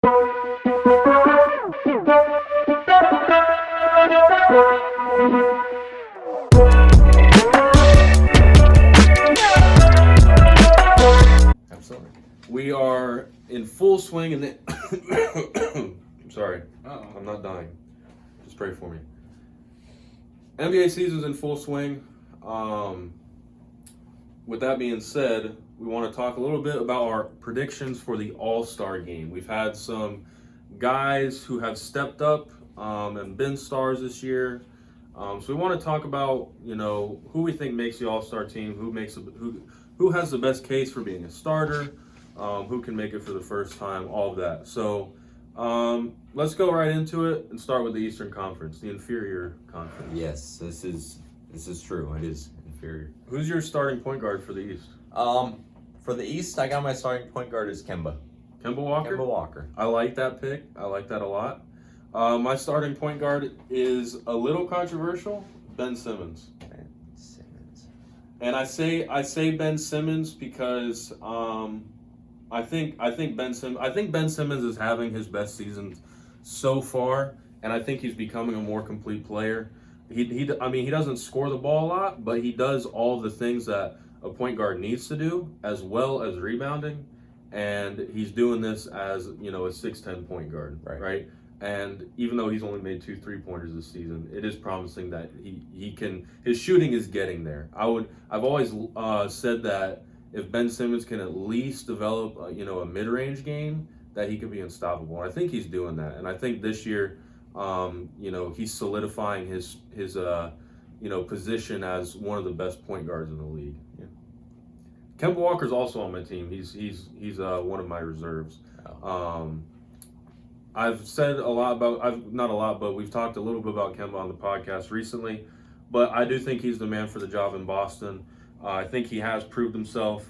Absolutely. We are in full swing, and I'm sorry, Uh-oh. I'm not dying. Just pray for me. NBA season's in full swing. With that being said, we want to talk a little bit about our predictions for the All-Star game. We've had some guys who have stepped up and been stars this year. So we want to talk about, who we think makes the All-Star team, who has the best case for being a starter, who can make it for the first time, all of that. So let's go right into it and start with the Eastern Conference, the inferior conference. Yes, this is true. It is inferior. Who's your starting point guard for the East? For the East, I got my starting point guard is Kemba. Kemba Walker? Kemba Walker. I like that pick. I like that a lot. My starting point guard is a little controversial, Ben Simmons. Ben Simmons. And I say Ben Simmons because I think Ben Simmons is having his best season so far, and I think he's becoming a more complete player. He doesn't score the ball a lot, but he does all the things that a point guard needs to do, as well as rebounding, and he's doing this as a 6'10" point guard, right? And even though he's only made 2 3-pointers this season, it is promising that he can. His shooting is getting there. I've always said that if Ben Simmons can at least develop a mid-range game, that he could be unstoppable. And I think he's doing that. And I think this year, he's solidifying his position as one of the best point guards in the league. Yeah. Kemba Walker's also on my team. He's one of my reserves. Oh. I've said a lot not a lot, but we've talked a little bit about Kemba on the podcast recently. But I do think he's the man for the job in Boston. I think he has proved himself.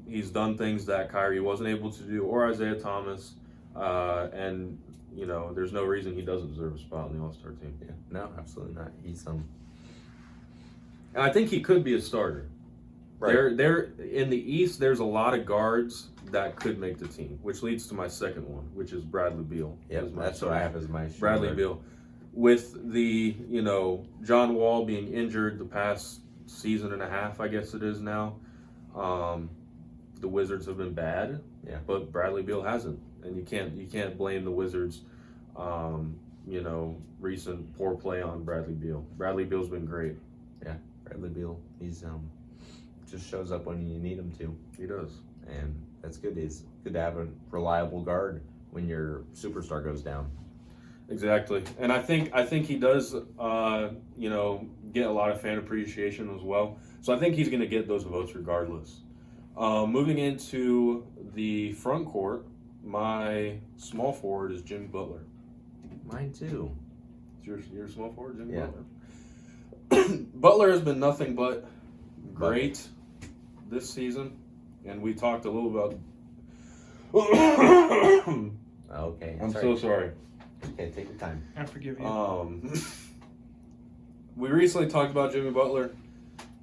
He's done things that Kyrie wasn't able to do, or Isaiah Thomas. And there's no reason he doesn't deserve a spot on the All-Star team. Yeah. No, absolutely not. He's And I think he could be a starter. right. There in the East, there's a lot of guards that could make the team, which leads to my second one, which is Bradley Beal. Yeah, that's what I have as my Bradley Beal. With the, John Wall being injured the past season and a half, I guess it is now, the Wizards have been bad, Yeah. but Bradley Beal hasn't. And you can't blame the Wizards, recent poor play on Bradley Beal. Bradley Beal's been great. Yeah, Bradley Beal. He's just shows up when you need him to, He does. and that's good. It's good to have a reliable guard when your superstar goes down. Exactly, and I think he does, get a lot of fan appreciation as well. So I think he's going to get those votes regardless. Moving into the front court, my small forward is Jimmy Butler. Mine too. Is your small forward, Jimmy Yeah. Butler? Butler has been nothing but great this season, and we talked a little about. Okay. I'm so sorry. Okay, take your time. I forgive you. We recently talked about Jimmy Butler.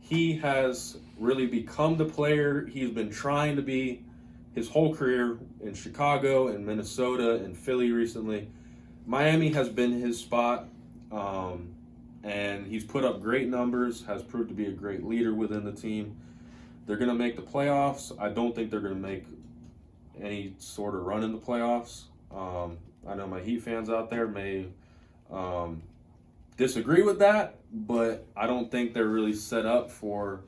He has really become the player he's been trying to be his whole career in Chicago and Minnesota and Philly recently. Miami has been his spot, and he's put up great numbers, has proved to be a great leader within the team. They're going to make the playoffs. I don't think they're going to make any sort of run in the playoffs. I know my Heat fans out there may disagree with that, but I don't think they're really set up for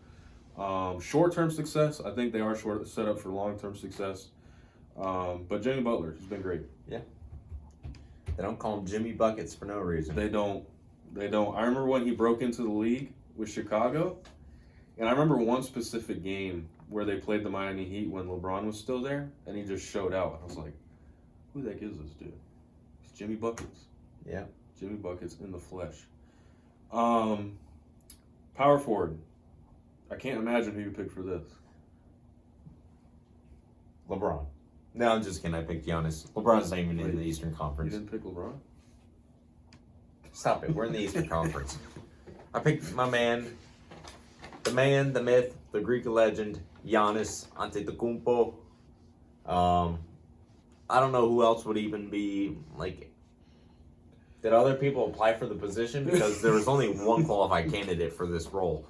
short-term success. I think they are set up for long-term success. But Jimmy Butler has been great. Yeah. They don't call him Jimmy Buckets for no reason. They don't. I remember when he broke into the league with Chicago, and I remember one specific game where they played the Miami Heat when LeBron was still there, and he just showed out. I was like, who the heck is this dude? It's Jimmy Buckets. Yeah. Jimmy Buckets in the flesh. Power forward. I can't imagine who you picked for this. LeBron. No, I'm just kidding. I picked Giannis. LeBron's not even in the Eastern You Conference. didn't pick LeBron? Stop it. We're in the Eastern Conference. I picked my man, the myth, the Greek legend, Giannis Antetokounmpo. I don't know who else would even be like. Did other people apply for the position? Because there was only one qualified candidate for this role.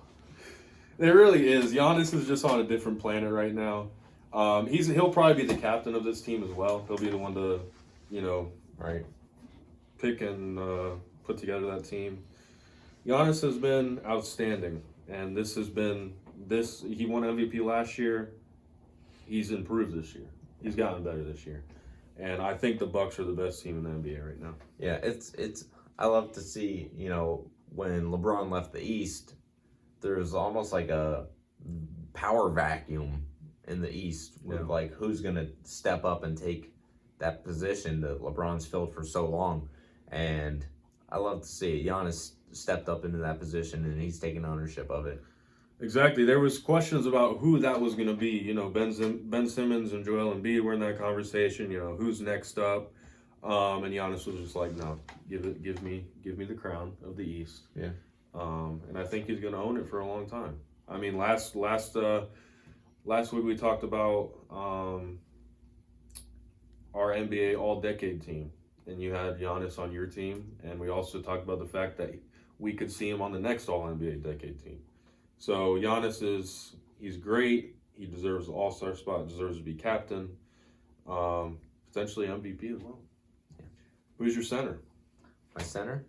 There really is. Giannis is just on a different planet right now. He'll probably be the captain of this team as well. He'll be the one to, Right. pick and put together that team. Giannis has been outstanding, and this has been this. He won MVP last year. He's improved this year. He's gotten better this year, and I think the Bucks are the best team in the NBA right now. Yeah, it's. I love to see when LeBron left the East, there's almost like a power vacuum in the East with like who's gonna step up and take that position that LeBron's filled for so long, and I love to see it. Giannis stepped up into that position and he's taking ownership of it. Exactly. There was questions about who that was going to be. Ben Simmons and Joel Embiid were in that conversation. Who's next up? And Giannis was just like, no, give me the crown of the East. Yeah. And I think he's going to own it for a long time. I mean, last week we talked about our NBA All-Decade team, and you had Giannis on your team, and we also talked about the fact that we could see him on the next All-NBA Decade team. So Giannis he's great. He deserves the All-Star spot, deserves to be captain, potentially MVP as well. Yeah. Who's your center? My center?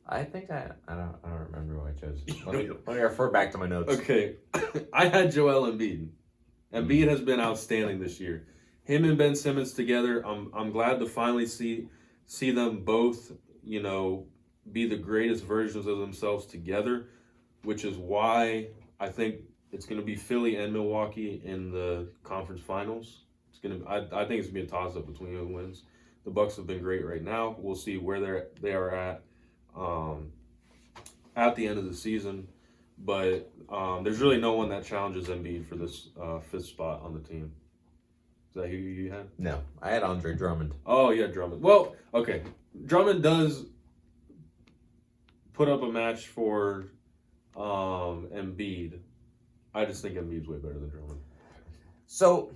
I think I don't remember who I chose. Let me refer back to my notes. Okay. I had Joel Embiid. Embiid has been outstanding this year. Him and Ben Simmons together, I'm glad to finally see them both, be the greatest versions of themselves together, which is why I think it's going to be Philly and Milwaukee in the conference finals. I think it's going to be a toss-up between who wins. The Bucks have been great right now. We'll see where they are at the end of the season. But there's really no one that challenges Embiid for this fifth spot on the team. Is that who you had? No, I had Andre Drummond. Oh, yeah, Drummond. Well, okay. Drummond does put up a match for Embiid. I just think Embiid's way better than Drummond. So,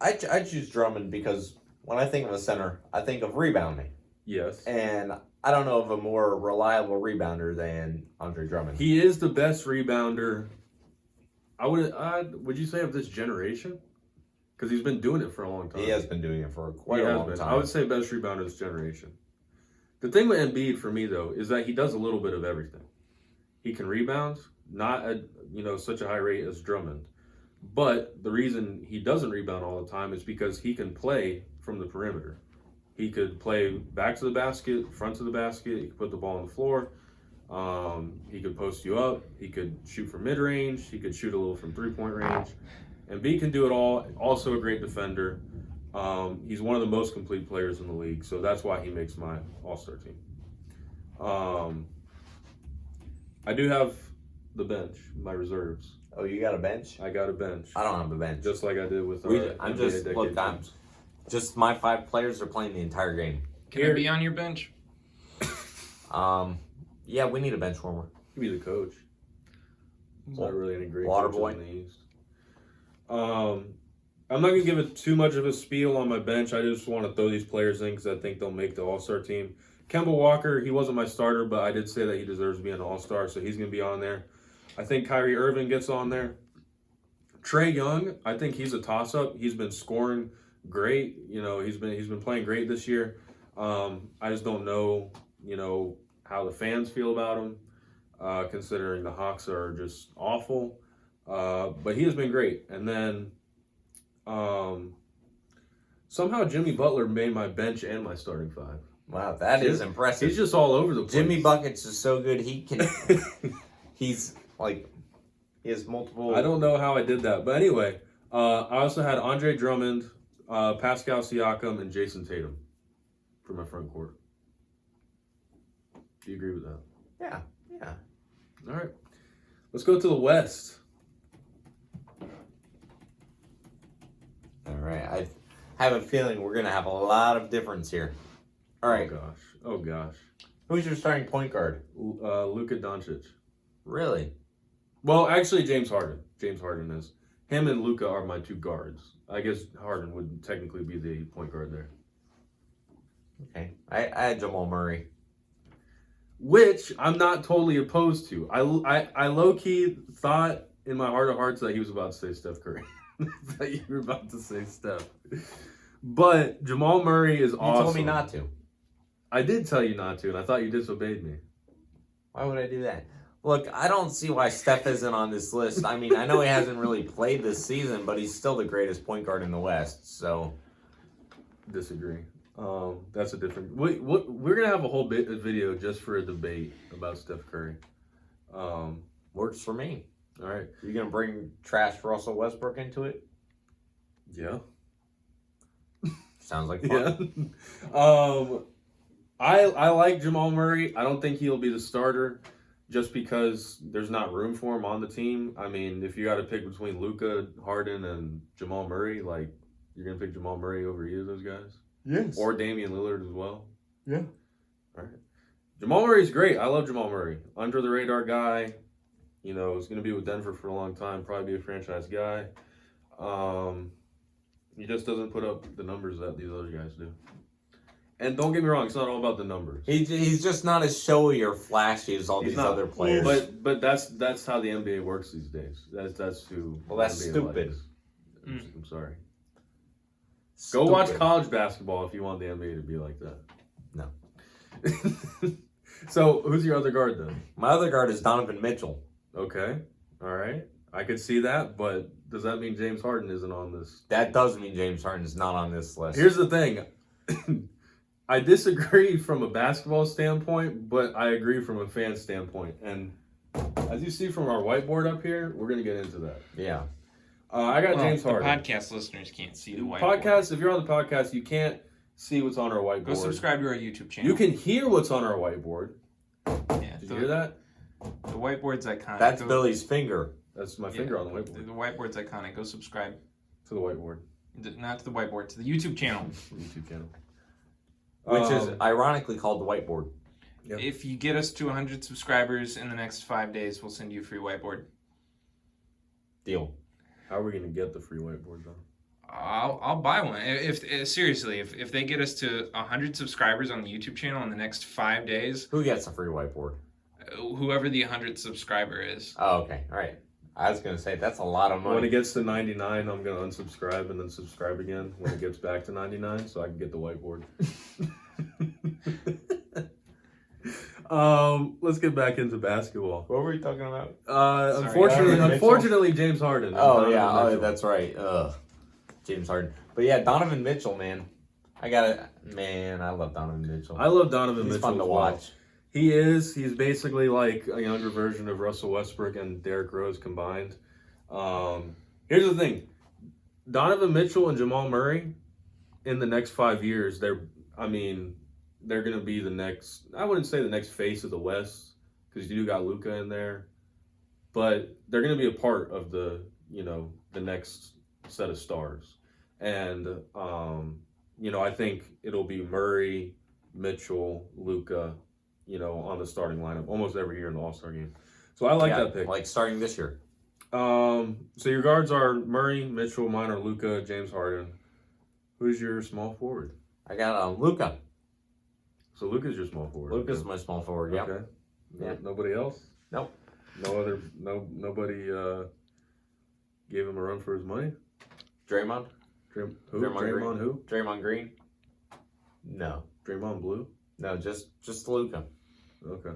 I choose Drummond because when I think of a center, I think of rebounding. Yes. And I don't know of a more reliable rebounder than Andre Drummond. He is the best rebounder. Would you say of this generation? Because he's been doing it for a long time. He has been doing it for quite a long time. I would say best rebounder of this generation. The thing with Embiid for me though is that he does a little bit of everything. He can rebound, not at such a high rate as Drummond. But the reason he doesn't rebound all the time is because he can play from the perimeter. He could play back to the basket, front to the basket. He could put the ball on the floor. He could post you up. He could shoot from mid-range. He could shoot a little from three-point range. And B can do it all. Also a great defender. He's one of the most complete players in the league, so that's why he makes my All-Star team. I do have the bench, my reserves. Oh, you got a bench? I got a bench. I don't have a bench. Just like I did with just my 5 players are playing the entire game. Can I be on your bench? Yeah, we need a bench warmer. You be the coach. It's not really any great Water coaches boy. in the East. I'm not going to give it too much of a spiel on my bench. I just want to throw these players in because I think they'll make the All-Star team. Kemba Walker, he wasn't my starter, but I did say that he deserves to be an All-Star, so he's going to be on there. I think Kyrie Irving gets on there. Trae Young, I think he's a toss-up. He's been scoring great. He's been playing great this year. I just don't know, how the fans feel about him, considering the Hawks are just awful. But he has been great. And then somehow Jimmy Butler made my bench and my starting 5. Wow, that is impressive. He's just all over the place. Jimmy Buckets is so good. He can. He's like, he has multiple. I don't know how I did that, but anyway, I also had Andre Drummond, Pascal Siakam, and Jason Tatum for my front court. Do you agree with that? Yeah. All right, let's go to the West. All right, I have a feeling we're gonna have a lot of difference here. All right. Oh gosh. Who's your starting point guard? Luka Doncic. Really? Well, actually, James Harden. James Harden is. Him and Luka are my two guards. I guess Harden would technically be the point guard there. Okay. I had Jamal Murray. Which I'm not totally opposed to. I low-key thought in my heart of hearts that he was about to say Steph Curry. That you were about to say Steph. But Jamal Murray is awesome. You told me not to. I did tell you not to, and I thought you disobeyed me. Why would I do that? Look, I don't see why Steph isn't on this list. I mean, I know he hasn't really played this season, but he's still the greatest point guard in the West. So, disagree. That's a different. We're gonna have a whole video just for a debate about Steph Curry. Works for me. All right, you gonna bring trash Russell Westbrook into it? Yeah. Sounds like fun. Yeah. I like Jamal Murray. I don't think he'll be the starter just because there's not room for him on the team. I mean, if you got to pick between Luka, Harden, and Jamal Murray, like, you're going to pick Jamal Murray over either of those guys? Yes. Or Damian Lillard as well? Yeah. All right. Jamal Murray's great. I love Jamal Murray. Under the radar guy. You know, he's going to be with Denver for a long time. Probably be a franchise guy. He just doesn't put up the numbers that these other guys do. And don't get me wrong, it's not all about the numbers. He's just not as showy or flashy as all these other players. But that's how the NBA works these days. That's who. Well, that's NBA stupid. likes. I'm sorry. Stupid. Go watch college basketball if you want the NBA to be like that. No. So who's your other guard then? My other guard is Donovan Mitchell. Okay. All right. I could see that, but does that mean James Harden isn't on this? That does mean James Harden is not on this list. Here's the thing. I disagree from a basketball standpoint, but I agree from a fan standpoint. And as you see from our whiteboard up here, we're going to get into that. Yeah. I got James Harden. The podcast listeners can't see the whiteboard. Podcast, if you're on the podcast, you can't see what's on our whiteboard. Go subscribe to our YouTube channel. You can hear what's on our whiteboard. Yeah, Did you hear that? The whiteboard's iconic. That's Billy's finger. That's my finger on the whiteboard. The whiteboard's iconic. Go subscribe. To the whiteboard. Not to the whiteboard, to the YouTube channel. YouTube channel. Which is ironically called the whiteboard. Yep. If you get us to 100 subscribers in the next 5 days, we'll send you a free whiteboard. Deal. How are we going to get the free whiteboard, though? I'll buy one. Seriously, if they get us to 100 subscribers on the YouTube channel in the next 5 days, Who gets a free whiteboard? whoever the 100th subscriber is. Oh, okay. All right. I was going to say, that's a lot of money. When it gets to 99, I'm going to unsubscribe and then subscribe again when it gets back to 99 so I can get the whiteboard. Let's get back into basketball. What were we talking about? Unfortunately, James Harden. Oh, yeah. Oh, that's right. James Harden. But yeah, Donovan Mitchell, man. I love Donovan Mitchell. I love Donovan Mitchell. He's fun to watch. He is. He's basically like a younger version of Russell Westbrook and Derrick Rose combined. Here's the thing. Donovan Mitchell and Jamal Murray in the next 5 years, they're going to be the next, I wouldn't say the next face of the West because you do got Luka in there, but they're going to be a part of the next set of stars. And, I think it'll be Murray, Mitchell, Luka, on the starting lineup almost every year in the All-Star game. So I like that pick. Like starting this year. So your guards are Murray, Mitchell, mine are Luka, James Harden. Who's your small forward? I got Luka. So Luka's your small forward. Luka's my small forward, Okay. Yeah. Nobody else? Nope. Nobody gave him a run for his money? Draymond? Draymond who? Draymond Green? No. Draymond Blue? No, just Luka. Okay.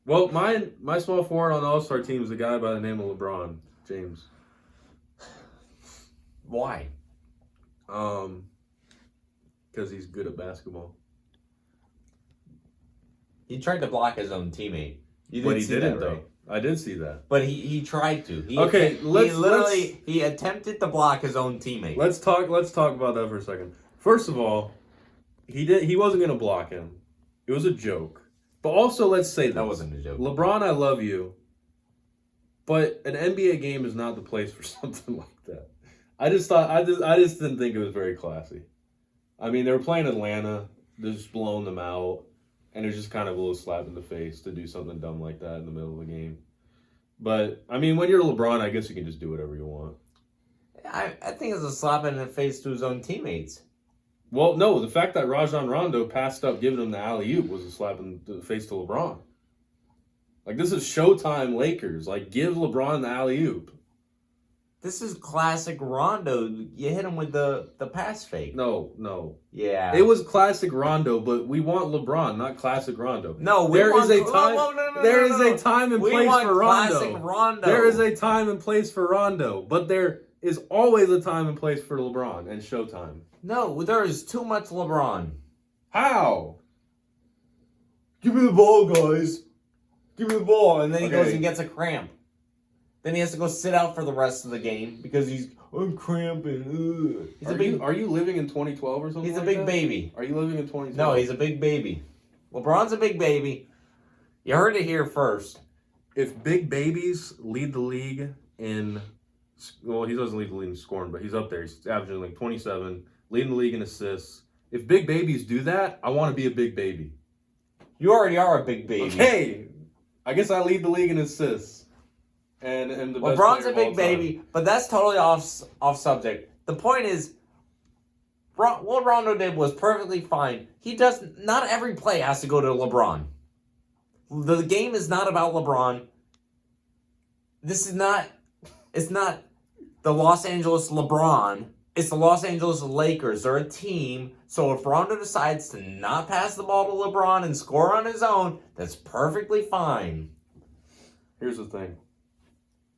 Well, my small forward on the All-Star team is a guy by the name of LeBron James. Why? Because he's good at basketball. He tried to block his own teammate. But he didn't, though. I did see that. But he tried to. He attempted to block his own teammate. Let's talk about that for a second. First of all, he wasn't going to block him. It was a joke. But also, let's say that wasn't a joke. LeBron, I love you, but an NBA game is not the place for something like that. I just didn't think it was very classy. I mean, they were playing Atlanta, they're just blowing them out, and it was just kind of a little slap in the face to do something dumb like that in the middle of the game. But I mean, when you're LeBron, I guess you can just do whatever you want. I think it's a slap in the face to his own teammates. Well, no, the fact that Rajon Rondo passed up giving him the alley-oop was a slap in the face to LeBron. Like, this is Showtime Lakers. Like, give LeBron the alley-oop. This is classic Rondo. You hit him with the pass fake. No. Yeah. It was classic Rondo, but we want LeBron, not classic Rondo. No, There is a time. No, There is a time and we place want for classic Rondo. Rondo. There is a time and place for Rondo, but there is always a time and place for LeBron and Showtime. No, there is too much LeBron. How? Give me the ball, guys. Give me the ball. And then he Okay. goes and gets a cramp. Then he has to go sit out for the rest of the game because I'm cramping. Ugh. Are you living in 2012 or something? He's a like big that? baby. Are you living in 2012? No, he's a big baby. LeBron's a big baby. You heard it here first. If big babies lead the league in, well, he doesn't lead the league in scoring, but he's up there. He's averaging like 27, leading the league in assists. If big babies do that, I want to be a big baby. You already are a big baby. Okay, I guess I lead the league in assists. And the best LeBron's player a of all big baby, but that's totally off subject. The point is, what Rondo did was perfectly fine. Not every play has to go to LeBron. The game is not about LeBron. It's not the Los Angeles LeBron. It's the Los Angeles Lakers. They're a team. So if Rondo decides to not pass the ball to LeBron and score on his own, that's perfectly fine. Here's the thing.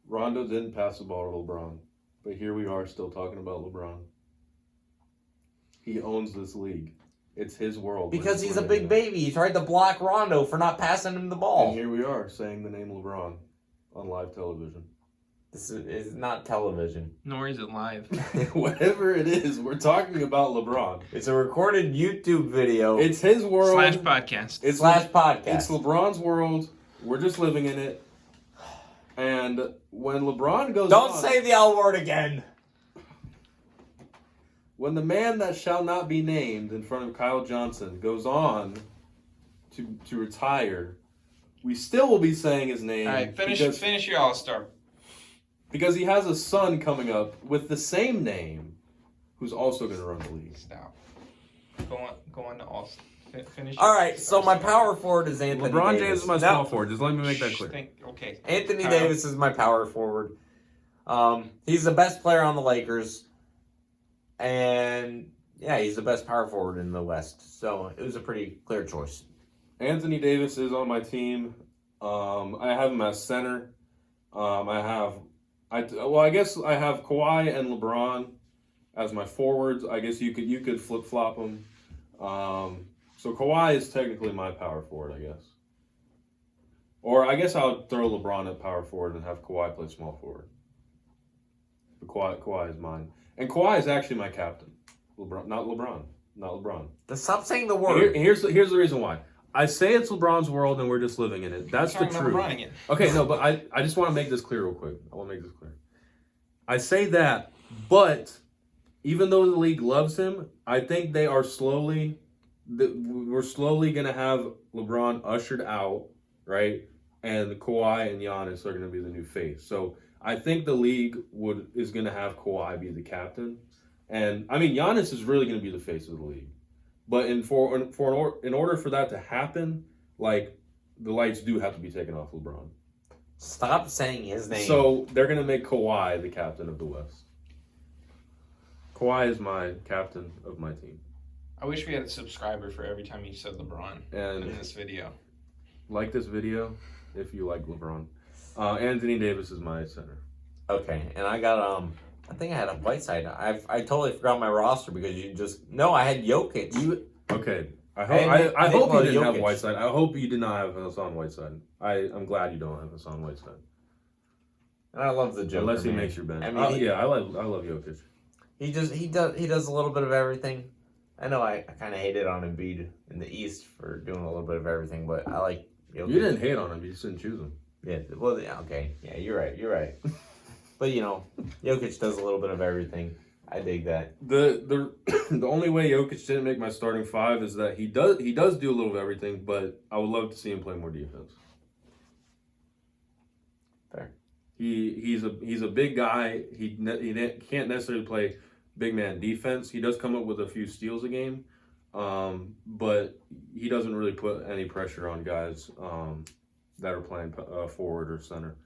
Rondo didn't pass the ball to LeBron, but here we are still talking about LeBron. He owns this league. It's his world. Because he's a big baby. He tried to block Rondo for not passing him the ball. And here we are saying the name LeBron on live television. This is not television. Nor is it live. Whatever it is, we're talking about LeBron. It's a recorded YouTube video. It's his world. / podcast. It's podcast. It's LeBron's world. We're just living in it. And when LeBron goes Don't on, say the L word again. when the man that shall not be named in front of Kyle Johnson goes on to retire, we still will be saying his name. All right, finish your All-Star. Because he has a son coming up with the same name who's also going to run the league. Stop. Go on to All-Star. Finish. All right, so my power forward is Anthony LeBron Davis. James is my small forward. Just let me make that clear. Okay. Anthony Kyle. Davis is my power forward. He's the best player on the Lakers. And, yeah, he's the best power forward in the West. So it was a pretty clear choice. Anthony Davis is on my team. I have him as center. I guess I have Kawhi and LeBron as my forwards. I guess you could flip flop them. So Kawhi is technically my power forward, I guess. Or I guess I would throw LeBron at power forward and have Kawhi play small forward. But Kawhi is mine, and Kawhi is actually my captain. Not LeBron. Stop saying the word. Here's the reason why. I say it's LeBron's world and we're just living in it. That's the truth. Okay, no, but I just want to make this clear real quick. I say that, but even though the league loves him, I think we're slowly going to have LeBron ushered out, right? And Kawhi and Giannis are going to be the new face. So I think the league is going to have Kawhi be the captain. And, I mean, Giannis is really going to be the face of the league. But in order for that to happen, like, the lights do have to be taken off LeBron. Stop saying his name. So they're going to make Kawhi the captain of the West. Kawhi is my captain of my team. I wish we had a subscriber for every time you said LeBron in this video. Like this video if you like LeBron. Anthony Davis is my center. Okay, and I got I think I had a Whiteside. I totally forgot my roster because I had Jokic. Okay. I And hope you didn't Jokic. have Whiteside. I hope you did not have Hassan Whiteside. I'm glad you don't have Hassan Whiteside. And I love the Joker. Unless he man. makes your bench. I mean, I love Jokic. he does a little bit of everything. I know I kind of hated on Embiid in the East for doing a little bit of everything, but I like Jokic. You didn't hate on him. You just didn't choose him. Yeah, well, yeah, okay. Yeah, you're right. But, Jokic does a little bit of everything. I dig that. The only way Jokic didn't make my starting five is that he does do a little of everything, but I would love to see him play more defense. Fair. He's a big guy. He can't necessarily play big man defense. He does come up with a few steals a game, but he doesn't really put any pressure on guys that are playing forward or center.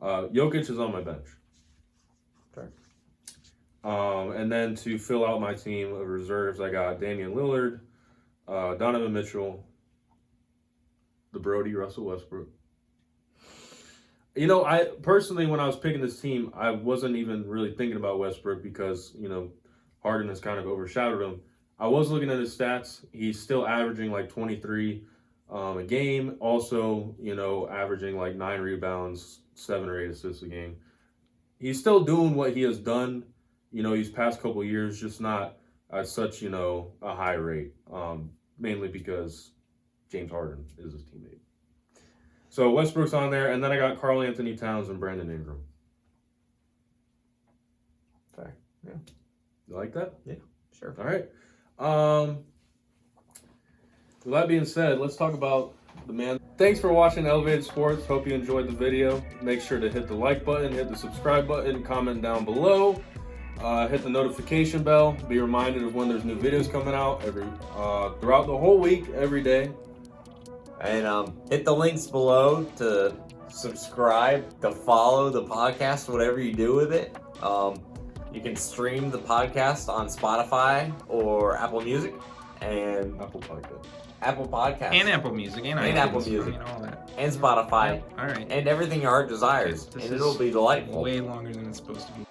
Jokic is on my bench. Okay. And then to fill out my team of reserves, I got Damian Lillard, Donovan Mitchell, the Brody, Russell Westbrook. You know, I personally, when I was picking this team, I wasn't even really thinking about Westbrook because, you know, Harden has kind of overshadowed him. I was looking at his stats. He's still averaging like 23 a game. Also, you know, averaging like 9 rebounds, 7 or 8 assists a game. He's still doing what he has done, you know, these past couple of years, just not at such, you know, a high rate. Mainly because James Harden is his teammate. So Westbrook's on there, and then I got Karl Anthony Towns and Brandon Ingram. Okay. Yeah. You like that? Yeah. Sure. All right. With that being said, let's talk about the man. Thanks for watching Elevated Sports. Hope you enjoyed the video. Make sure to hit the like button, hit the subscribe button, comment down below. Hit the notification bell. Be reminded of when there's new videos coming out throughout the whole week, every day. And hit the links below to subscribe, to follow the podcast, whatever you do with it. You can stream the podcast on Spotify or Apple Music and Apple Podcast. Apple Podcasts. And Apple Music. And Apple iTunes, Music. you know, all that. And Spotify. All right. And everything your heart desires. This and is it'll be delightful. way longer than it's supposed to be.